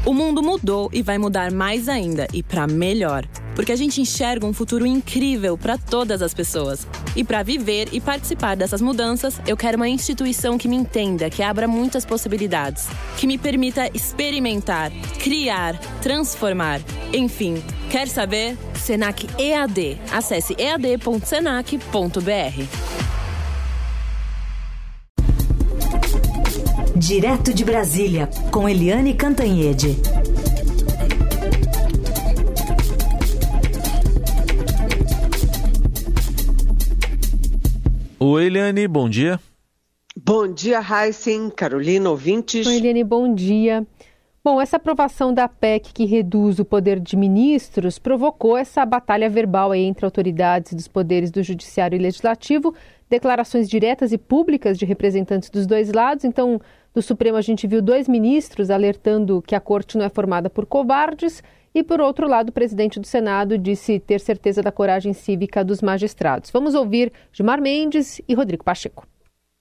O mundo mudou e vai mudar mais ainda, e para melhor. Porque a gente enxerga um futuro incrível para todas as pessoas. E para viver e participar dessas mudanças, eu quero uma instituição que me entenda, que abra muitas possibilidades, que me permita experimentar, criar, transformar. Enfim, quer saber? Senac EAD. Acesse ead.senac.br. Direto de Brasília, com Eliane Cantanhede. Oi, Eliane, bom dia. Bom dia, Heisen, Carolina, ouvintes. Oi, Eliane, bom dia. Bom, essa aprovação da PEC que reduz o poder de ministros provocou essa batalha verbal aí entre autoridades dos poderes do Judiciário e Legislativo, declarações diretas e públicas de representantes dos dois lados. Então, do Supremo a gente viu 2 ministros alertando que a corte não é formada por covardes e, por outro lado, o presidente do Senado disse ter certeza da coragem cívica dos magistrados. Vamos ouvir Gilmar Mendes e Rodrigo Pacheco.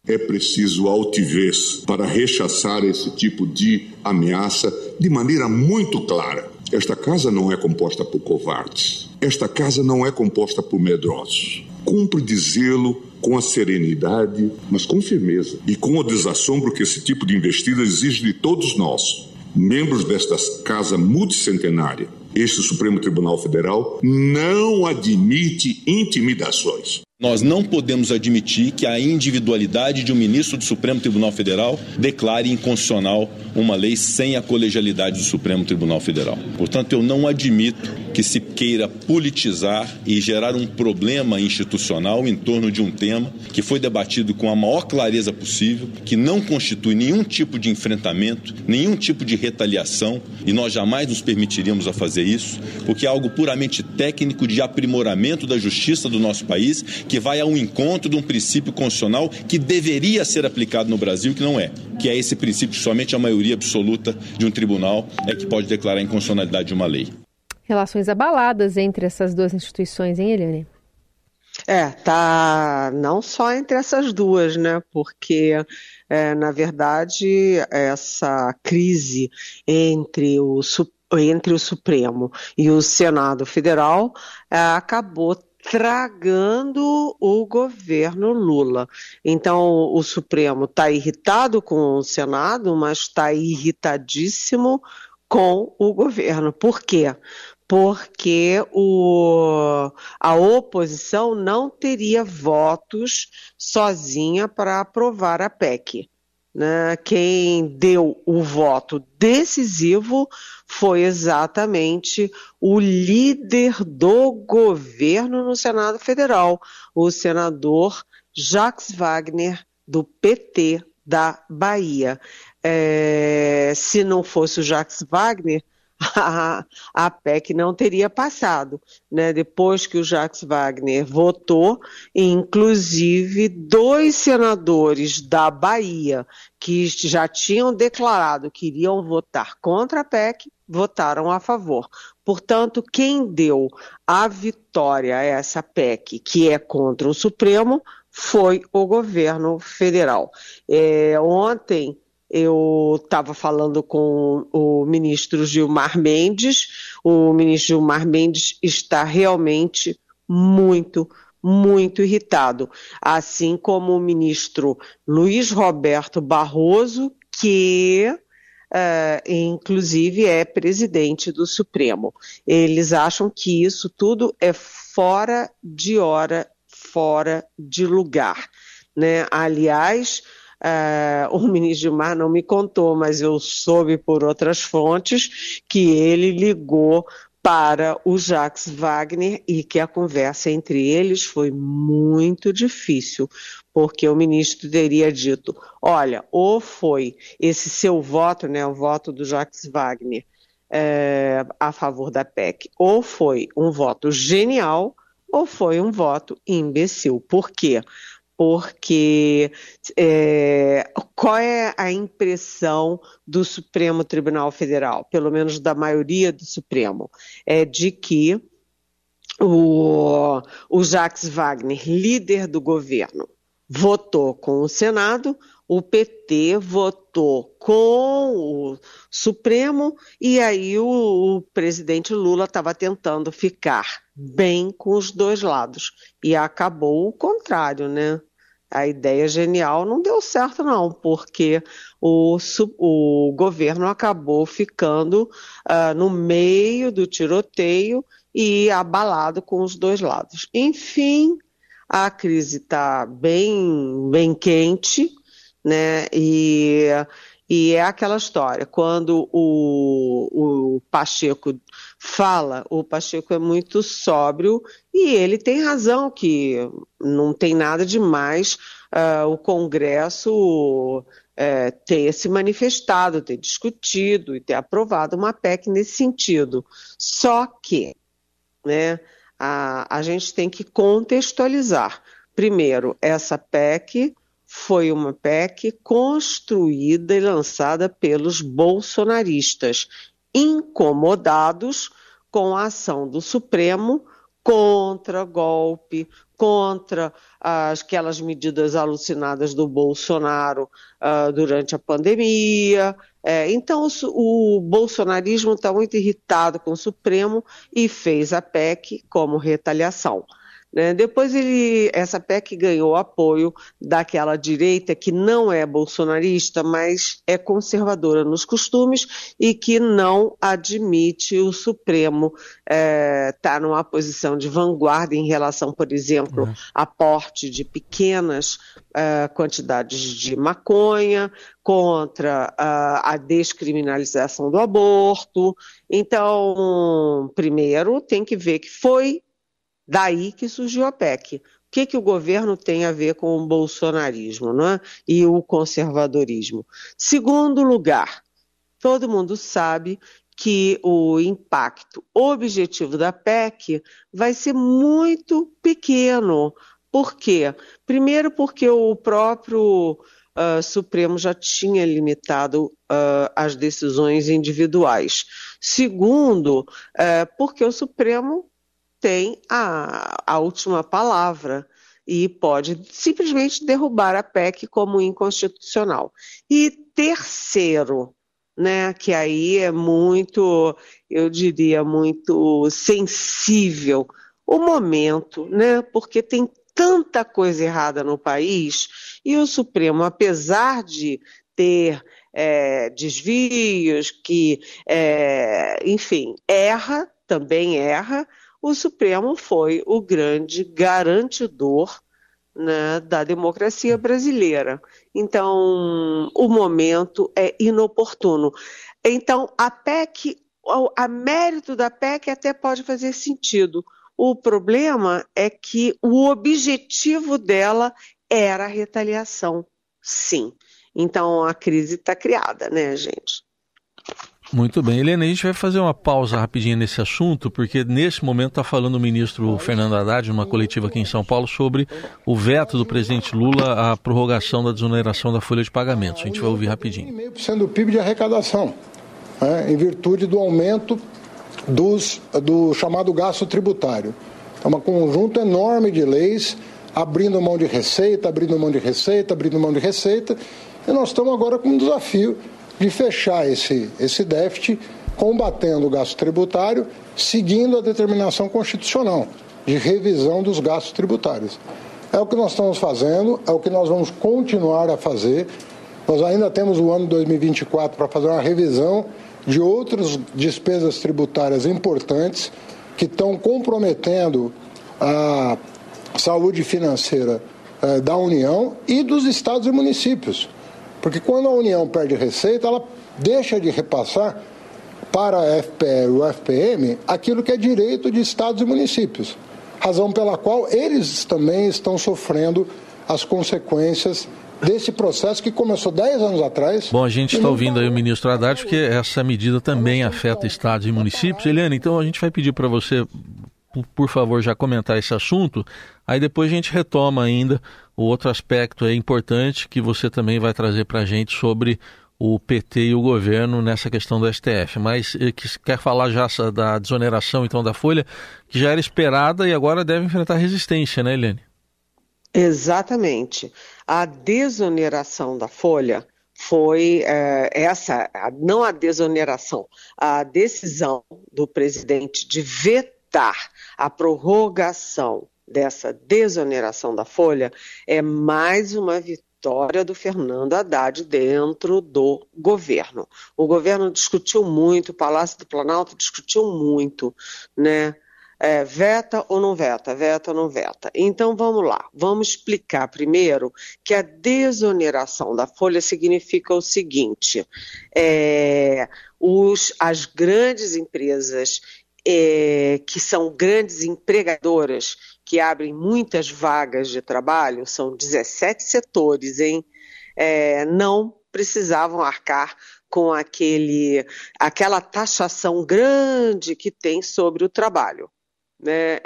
É preciso altivez para rechaçar esse tipo de ameaça de maneira muito clara. Esta casa não é composta por covardes. Esta casa não é composta por medrosos. Cumpre dizê-lo com a serenidade, mas com firmeza e com o desassombro que esse tipo de investida exige de todos nós, membros desta casa multicentenária. Este Supremo Tribunal Federal não admite intimidações. Nós não podemos admitir que a individualidade de um ministro do Supremo Tribunal Federal declare inconstitucional uma lei sem a colegialidade do Supremo Tribunal Federal. Portanto, eu não admito que se queira politizar e gerar um problema institucional em torno de um tema que foi debatido com a maior clareza possível, que não constitui nenhum tipo de enfrentamento, nenhum tipo de retaliação, e nós jamais nos permitiríamos a fazer isso, porque é algo puramente técnico de aprimoramento da justiça do nosso país, que vai ao encontro de um princípio constitucional que deveria ser aplicado no Brasil, que não é. Que é esse princípio que somente a maioria absoluta de um tribunal é que pode declarar a inconstitucionalidade de uma lei. Relações abaladas entre essas duas instituições, hein, Eliane? Tá não só entre essas duas, né? Porque, na verdade, essa crise entre o Supremo e o Senado Federal acabou tragando o governo Lula. Então, o Supremo está irritado com o Senado, mas está irritadíssimo com o governo. Por quê? Porque a oposição não teria votos sozinha para aprovar a PEC. Né? Quem deu o voto decisivo foi exatamente o líder do governo no Senado Federal, o senador Jacques Wagner, do PT da Bahia. Se não fosse o Jacques Wagner, a PEC não teria passado, né? Depois que o Jacques Wagner votou, inclusive 2 senadores da Bahia que já tinham declarado que iriam votar contra a PEC, votaram a favor. Portanto, quem deu a vitória a essa PEC, que é contra o Supremo, foi o governo federal. Ontem eu estava falando com o ministro Gilmar Mendes. O ministro Gilmar Mendes está realmente muito irritado, assim como o ministro Luiz Roberto Barroso, que inclusive é presidente do Supremo. Eles acham que isso tudo é fora de hora, fora de lugar, né? Aliás, o ministro Gilmar não me contou, mas eu soube por outras fontes que ele ligou para o Jacques Wagner e que a conversa entre eles foi muito difícil, porque o ministro teria dito, olha, ou foi esse seu voto, né, o voto do Jacques Wagner a favor da PEC, ou foi um voto genial, ou foi um voto imbecil. Por quê? Porque qual é a impressão do Supremo Tribunal Federal, pelo menos da maioria do Supremo, é de que o Jacques Wagner, líder do governo, votou com o Senado, o PT votou com o Supremo, e aí o presidente Lula estava tentando ficar bem com os dois lados. E acabou o contrário, né? A ideia genial não deu certo não, porque o governo acabou ficando no meio do tiroteio e abalado com os dois lados. Enfim, a crise está bem quente, né? E é aquela história, quando o Pacheco fala, o Pacheco é muito sóbrio e ele tem razão que não tem nada de mais o Congresso ter se manifestado, ter discutido e ter aprovado uma PEC nesse sentido. Só que, né, a gente tem que contextualizar. Primeiro, essa PEC foi uma PEC construída e lançada pelos bolsonaristas, incomodados com a ação do Supremo contra golpe, contra aquelas medidas alucinadas do Bolsonaro durante a pandemia. Então o bolsonarismo está muito irritado com o Supremo e fez a PEC como retaliação. Depois essa PEC ganhou apoio daquela direita que não é bolsonarista, mas é conservadora nos costumes e que não admite o Supremo estar numa posição de vanguarda em relação, por exemplo, a porte de pequenas quantidades de maconha, contra a descriminalização do aborto. Então, primeiro tem que ver que foi daí que surgiu a PEC. O que o governo tem a ver com o bolsonarismo, não é? E o conservadorismo? Segundo lugar, todo mundo sabe que o impacto objetivo da PEC vai ser muito pequeno. Por quê? Primeiro porque o próprio Supremo já tinha limitado as decisões individuais. Segundo, porque o Supremo tem a última palavra e pode simplesmente derrubar a PEC como inconstitucional. E terceiro, né, que aí é muito, eu diria, muito sensível, o momento, né, porque tem tanta coisa errada no país e o Supremo, apesar de ter desvios, que, enfim, também erra, o Supremo foi o grande garantidor, né, da democracia brasileira. Então, o momento é inoportuno. Então, a PEC, a mérito da PEC até pode fazer sentido. O problema é que o objetivo dela era a retaliação, sim. Então, a crise está criada, né, gente? Muito bem. Helena, a gente vai fazer uma pausa rapidinho nesse assunto, porque nesse momento está falando o ministro Fernando Haddad, numa coletiva aqui em São Paulo, sobre o veto do presidente Lula à prorrogação da desoneração da folha de pagamentos. A gente vai ouvir rapidinho. 1,5% do PIB de arrecadação, em virtude do aumento do chamado gasto tributário. É um conjunto enorme de leis, abrindo mão de receita, abrindo mão de receita, abrindo mão de receita, e nós estamos agora com um desafio de fechar esse déficit, combatendo o gasto tributário, seguindo a determinação constitucional de revisão dos gastos tributários. É o que nós estamos fazendo, é o que nós vamos continuar a fazer. Nós ainda temos o ano 2024 para fazer uma revisão de outras despesas tributárias importantes que estão comprometendo a saúde financeira da União e dos estados e municípios. Porque quando a União perde receita, ela deixa de repassar para a FPE e o FPM aquilo que é direito de estados e municípios. Razão pela qual eles também estão sofrendo as consequências desse processo que começou 10 anos atrás. Bom, a gente está ouvindo aí o ministro Haddad, porque essa medida também afeta estados e municípios. Eliane, então a gente vai pedir para você, por favor, já comentar esse assunto, aí depois a gente retoma ainda o outro aspecto importante que você também vai trazer para a gente sobre o PT e o governo nessa questão do STF. Mas quer falar já da desoneração então da folha, que já era esperada e agora deve enfrentar resistência, né, Eliane? Exatamente. A desoneração da folha foi não a desoneração, a decisão do presidente de vetar a prorrogação dessa desoneração da folha é mais uma vitória do Fernando Haddad dentro do governo. O governo discutiu muito, o Palácio do Planalto discutiu muito, né? Veta ou não veta, veta ou não veta. Então vamos lá, vamos explicar primeiro que a desoneração da folha significa o seguinte, as grandes empresas que são grandes empregadoras, que abrem muitas vagas de trabalho, são 17 setores, não precisavam arcar com aquela taxação grande que tem sobre o trabalho. Né?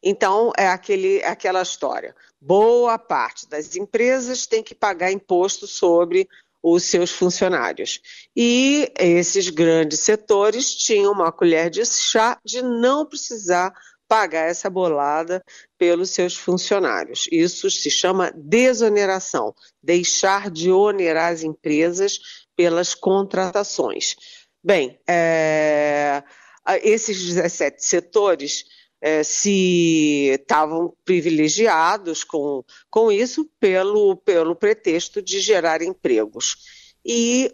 Então, aquela história. Boa parte das empresas tem que pagar imposto sobre os seus funcionários. E esses grandes setores tinham uma colher de chá de não precisar pagar essa bolada pelos seus funcionários. Isso se chama desoneração, deixar de onerar as empresas pelas contratações. Bem, esses 17 setores se estavam privilegiados com isso pelo pretexto de gerar empregos. E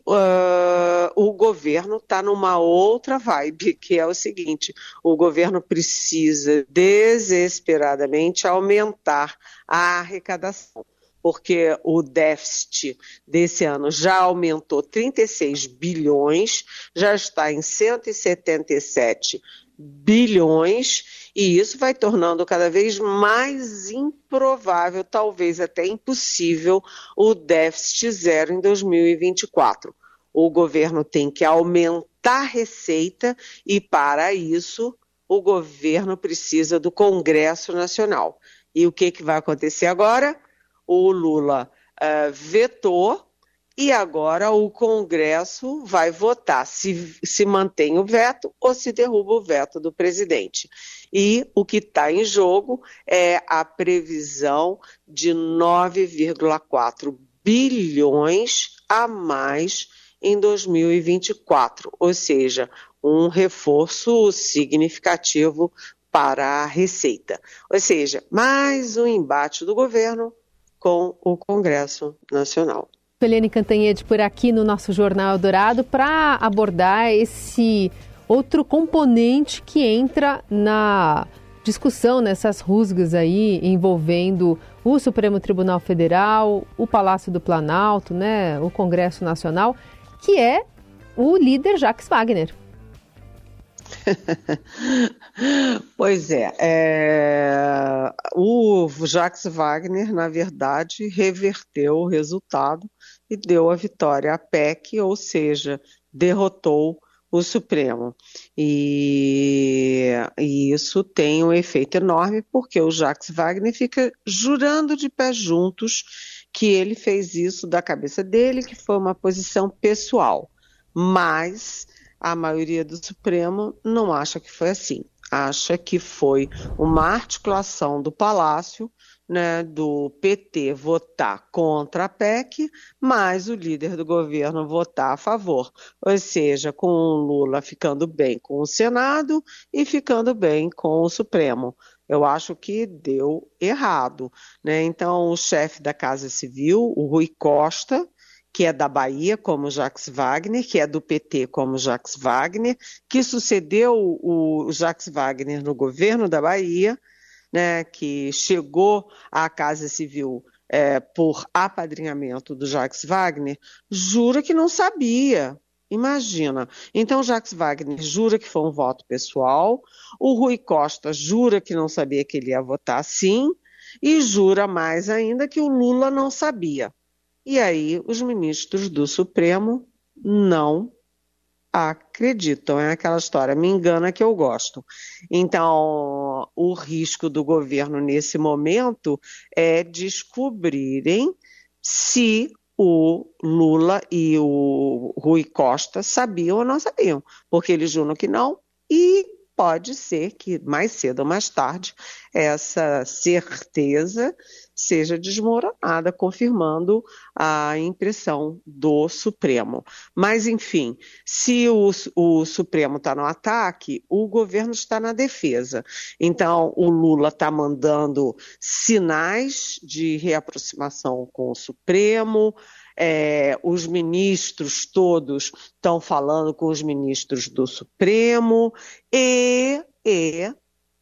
o governo está numa outra vibe, que é o seguinte, o governo precisa desesperadamente aumentar a arrecadação, porque o déficit desse ano já aumentou 36 bilhões, já está em 177 bilhões, e isso vai tornando cada vez mais improvável, talvez até impossível, o déficit zero em 2024. O governo tem que aumentar a receita e, para isso, o governo precisa do Congresso Nacional. E o que vai acontecer agora? O Lula vetou e agora o Congresso vai votar se mantém o veto ou se derruba o veto do presidente. E o que está em jogo é a previsão de 9,4 bilhões a mais em 2024, ou seja, um reforço significativo para a Receita. Ou seja, mais um embate do governo com o Congresso Nacional. Eliane Cantanhede por aqui no nosso Jornal Eldorado para abordar esse outro componente que entra na discussão, nessas rusgas aí envolvendo o Supremo Tribunal Federal, o Palácio do Planalto, né, o Congresso Nacional, que é o líder Jacques Wagner. Pois o Jacques Wagner, na verdade, reverteu o resultado e deu a vitória à PEC, ou seja, derrotou o Supremo. E isso tem um efeito enorme, porque o Jacques Wagner fica jurando de pés juntos que ele fez isso da cabeça dele, que foi uma posição pessoal. Mas a maioria do Supremo não acha que foi assim. Acha que foi uma articulação do Palácio, né, do PT votar contra a PEC, mas o líder do governo votar a favor. Ou seja, com o Lula ficando bem com o Senado e ficando bem com o Supremo. Eu acho que deu errado, né? Então, o chefe da Casa Civil, o Rui Costa, que é da Bahia, como Jacques Wagner, que é do PT, como Jacques Wagner, que sucedeu o Jacques Wagner no governo da Bahia, né, que chegou à Casa Civil por apadrinhamento do Jacques Wagner, jura que não sabia. Imagina. Então, Jacques Wagner jura que foi um voto pessoal, o Rui Costa jura que não sabia que ele ia votar sim, e jura mais ainda que o Lula não sabia. E aí, os ministros do Supremo não acreditam. É aquela história, me engana que eu gosto. Então, o risco do governo nesse momento é descobrirem se o Lula e o Rui Costa sabiam ou não sabiam, porque eles juram que não e pode ser que mais cedo ou mais tarde essa certeza seja desmoronada, confirmando a impressão do Supremo. Mas, enfim, se o Supremo está no ataque, o governo está na defesa. Então, o Lula está mandando sinais de reaproximação com o Supremo, os ministros todos estão falando com os ministros do Supremo e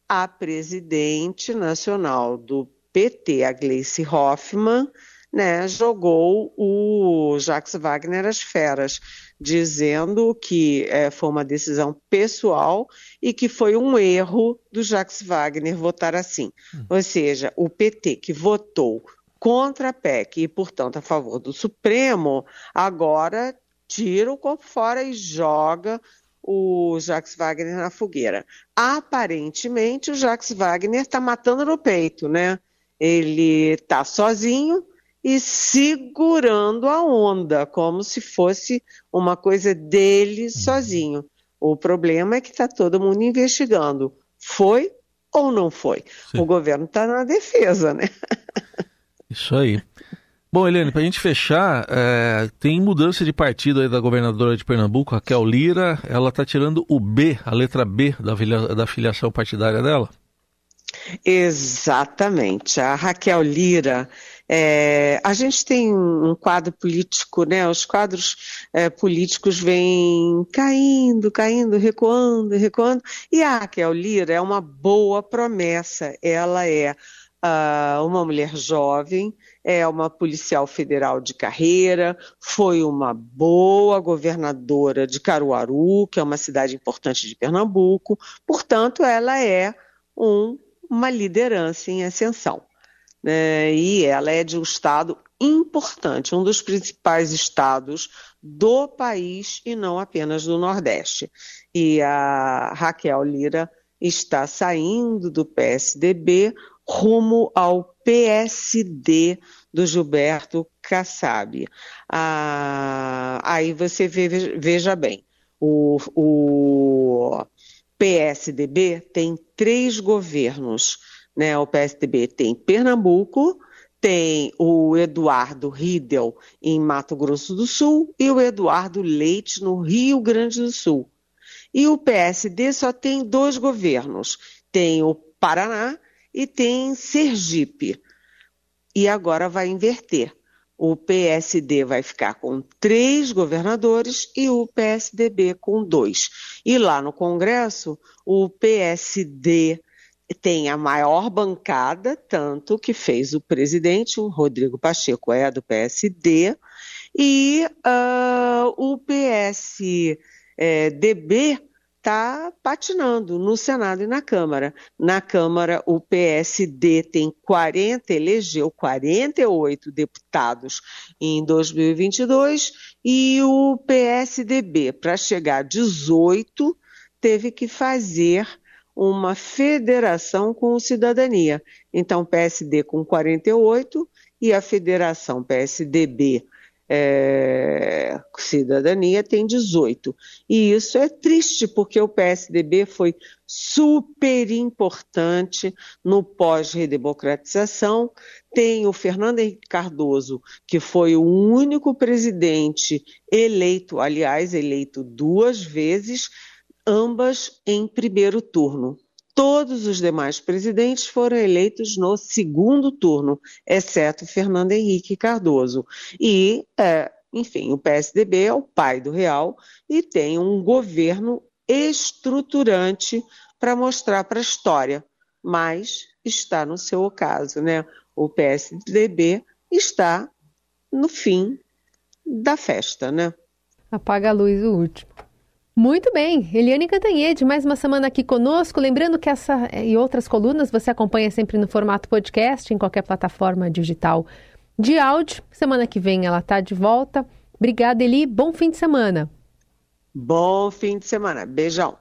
a presidente nacional do PT, a Gleice Hoffmann, né, jogou o Jacques Wagner às feras, dizendo que foi uma decisão pessoal e que foi um erro do Jacques Wagner votar assim. Ou seja, o PT que votou contra a PEC e, portanto, a favor do Supremo, agora tira o corpo fora e joga o Jacques Wagner na fogueira. Aparentemente, o Jacques Wagner está matando no peito, né? Ele está sozinho e segurando a onda, como se fosse uma coisa dele sozinho. O problema é que está todo mundo investigando. Foi ou não foi? Sim. O governo está na defesa, né? Isso aí. Bom, Eliane, para a gente fechar, tem mudança de partido aí da governadora de Pernambuco, Raquel Lira. Ela está tirando o B, a letra B da filiação partidária dela? Exatamente. A Raquel Lira, a gente tem um quadro político, né? Os quadros políticos vêm caindo, recuando, e a Raquel Lira é uma boa promessa. Ela é uma mulher jovem, é uma policial federal de carreira, foi uma boa governadora de Caruaru, que é uma cidade importante de Pernambuco, portanto, ela é uma liderança em ascensão, né? E ela é de um estado importante, um dos principais estados do país e não apenas do Nordeste. E a Raquel Lira está saindo do PSDB rumo ao PSD do Gilberto Kassab. Aí você veja bem, o PSDB tem 3 governos, né? O PSDB tem Pernambuco, tem o Eduardo Riedel em Mato Grosso do Sul e o Eduardo Leite no Rio Grande do Sul. E o PSD só tem 2 governos, tem o Paraná e tem Sergipe. E agora vai inverter. O PSD vai ficar com 3 governadores e o PSDB com 2. E lá no Congresso, o PSD tem a maior bancada, tanto que fez o presidente, o Rodrigo Pacheco é do PSD, e o PSDB está patinando no Senado e na Câmara. Na Câmara, o PSD elegeu 48 deputados em 2022 e o PSDB, para chegar a 18, teve que fazer uma federação com o Cidadania. Então, PSD com 48 e a federação PSDB Cidadania tem 18. E isso é triste, porque o PSDB foi super importante no pós-redemocratização. Tem o Fernando Henrique Cardoso, que foi o único presidente eleito, aliás, eleito 2 vezes, ambas em primeiro turno. Todos os demais presidentes foram eleitos no segundo turno, exceto Fernando Henrique Cardoso. E, enfim, o PSDB é o pai do Real e tem um governo estruturante para mostrar para a história. Mas está no seu ocaso, né? O PSDB está no fim da festa, né? Apaga a luz, o último. Muito bem, Eliane Cantanhede, mais uma semana aqui conosco. Lembrando que essa e outras colunas você acompanha sempre no formato podcast, em qualquer plataforma digital de áudio. Semana que vem ela está de volta. Obrigada, Eli. Bom fim de semana. Bom fim de semana. Beijão.